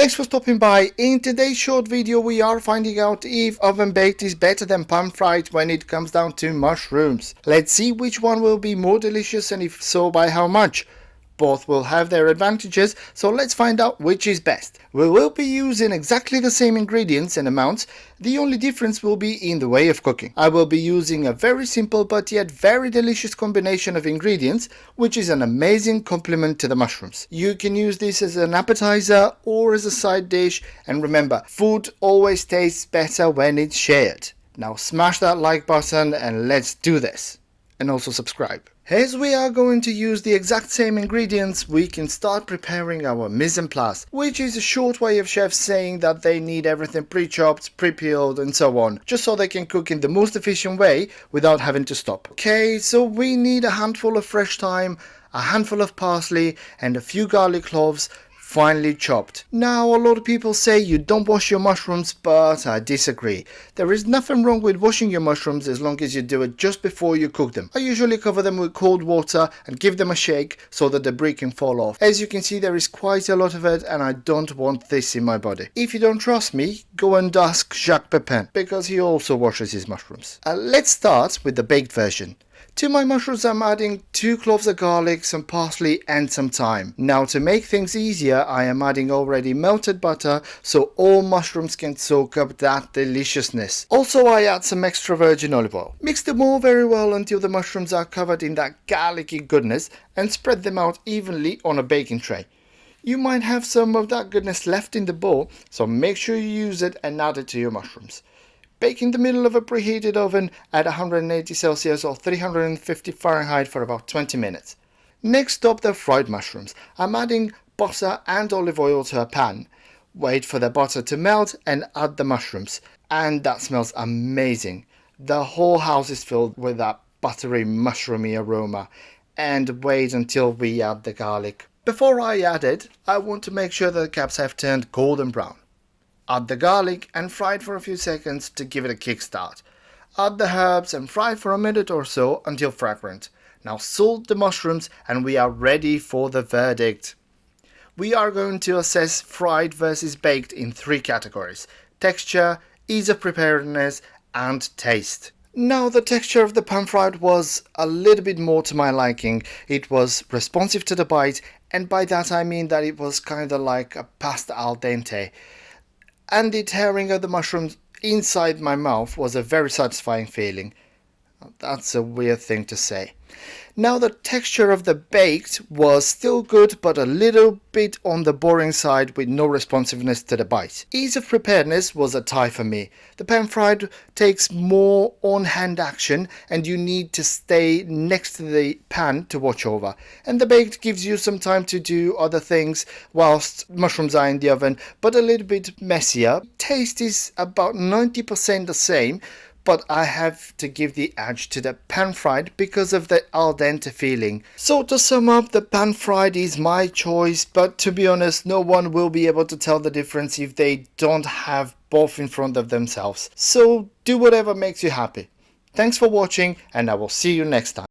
Thanks for stopping by. In today's short video we are finding out if oven baked is better than pan fried when it comes down to mushrooms. Let's see which one will be more delicious and if so by how much. Both will have their advantages, so let's find out which is best. We will be using exactly the same ingredients and amounts, the only difference will be in the way of cooking. I will be using a very simple but yet very delicious combination of ingredients, which is an amazing complement to the mushrooms. You can use this as an appetizer or as a side dish, and remember, food always tastes better when it's shared. Now smash that like button and let's do this. And also subscribe. As we are going to use the exact same ingredients, we can start preparing our mise en place, which is a short way of chefs saying that they need everything pre-chopped, pre-peeled and so on, just so they can cook in the most efficient way without having to stop. Okay, so we need a handful of fresh thyme, a handful of parsley and a few garlic cloves, finely chopped. Now a lot of people say you don't wash your mushrooms, but I disagree. There is nothing wrong with washing your mushrooms as long as you do it just before you cook them. I usually cover them with cold water and give them a shake so that the debris can fall off. As you can see, there is quite a lot of it and I don't want this in my body. If you don't trust me, go and ask Jacques Pepin, because he also washes his mushrooms. Let's start with the baked version. To my mushrooms I'm adding 2 cloves of garlic, some parsley and some thyme. Now to make things easier I am adding already melted butter so all mushrooms can soak up that deliciousness. Also I add some extra virgin olive oil. Mix them all very well until the mushrooms are covered in that garlicky goodness and spread them out evenly on a baking tray. You might have some of that goodness left in the bowl, so make sure you use it and add it to your mushrooms. Bake in the middle of a preheated oven at 180 Celsius or 350 Fahrenheit for about 20 minutes. Next up, the fried mushrooms. I'm adding butter and olive oil to a pan. Wait for the butter to melt and add the mushrooms. And that smells amazing. The whole house is filled with that buttery mushroomy aroma. And wait until we add the garlic. Before I add it, I want to make sure that the caps have turned golden brown. Add the garlic and fry it for a few seconds to give it a kickstart. Add the herbs and fry it for a minute or so until fragrant. Now salt the mushrooms and we are ready for the verdict. We are going to assess fried versus baked in 3 categories: texture, ease of preparedness and taste. Now the texture of the pan fried was a little bit more to my liking. It was responsive to the bite, and by that I mean that it was kind of like a pasta al dente. And the tearing of the mushrooms inside my mouth was a very satisfying feeling. That's a weird thing to say. Now the texture of the baked was still good, but a little bit on the boring side with no responsiveness to the bite. Ease of preparedness was a tie for me. The pan fried takes more on-hand action and you need to stay next to the pan to watch over. And the baked gives you some time to do other things whilst mushrooms are in the oven, but a little bit messier. Taste is about 90% the same, but I have to give the edge to the pan fried because of the al dente feeling. So to sum up, the pan fried is my choice, but to be honest, no one will be able to tell the difference if they don't have both in front of themselves. So do whatever makes you happy. Thanks for watching and I will see you next time.